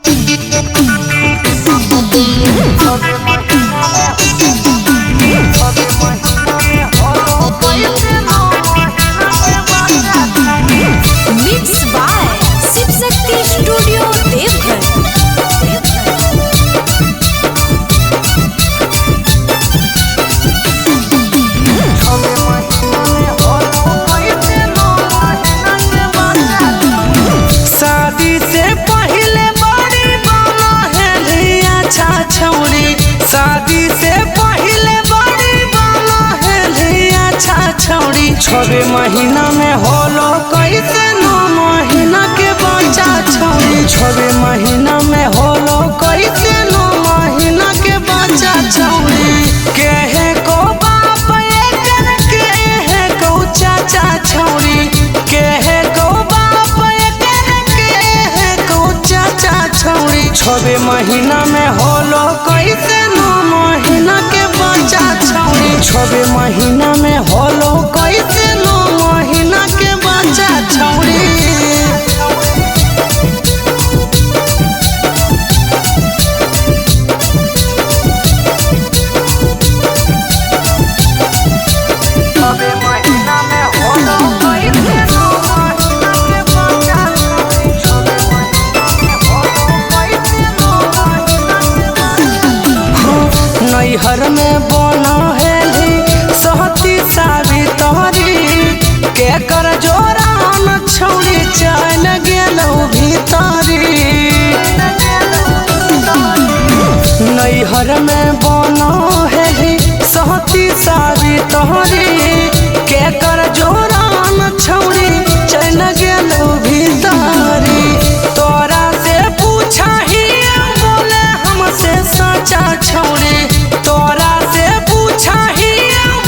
Mix by Shiv Shakti studio Deoghar. शादी से पहले बड़ी बाला है लिया छौड़ी, शादी से पहले बड़ी बाला है लिया छौड़ी। 6 महीना में होलो कैसे 9 महीना के बच्चा छौड़ी, 6 महीना में होलो कैसे 9 महीना के बच्चा छौड़ी। केहे को बाप एकर के है को चाचा छौड़ी, केहे को बाप एकर के है को चाचा छौड़ी। 6 महीना में होलो कैसे 9 महीना के बच्चा छौड़ी, 6 महीना में होलो कैसे 9 महीना के बच्चा छौड़ी। नैहर में बना हेली सहती सावित्री, के कर जोरान छौड़ी चल गेलौ भीतरी। नैहर में बना हेली सहती सावित्री, के कर जोरान छौड़ी चल गेलौ भीतरी। तोरा से पूछा ही बोले हमसे सच्चा छौड़ी, तोरा से पूछा ही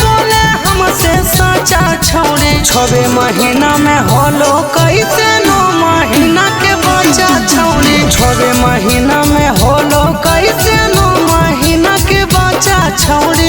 बोले हमसे सच्चा छौड़ी। 6 महीना में होलो कैसे 9 महीना के बच्चा छौड़ी, 6 महीना में होलो कैसे 9 महीना के बच्चा छौड़ी।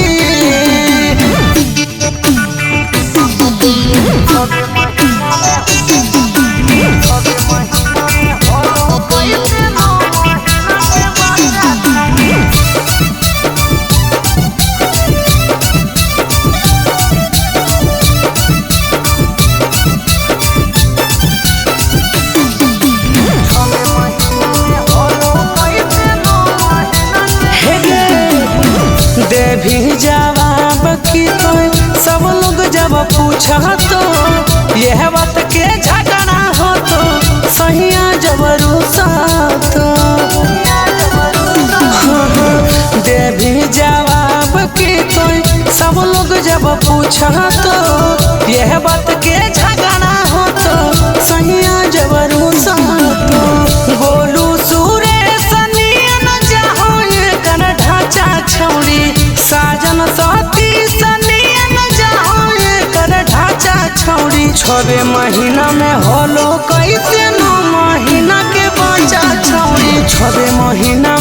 देवी जवाब की तो सब लोग जब पूछा तो यह बात के झगड़ा हो तो सहिया जब रूसा तो। देवी जवाब की तो सब लोग जब पूछा तो यह बात के झगड़ा हो तो सहिया जब रूसा तो। गोलू सुरेश नियन जहो ये कर ढांचा छौड़ी, साजन साथी सनियन जहो ये कर ढांचा छौड़ी। 6 महीना में होलो कैसे 9 महीना के बच्चा छौड़ी, 6 महीना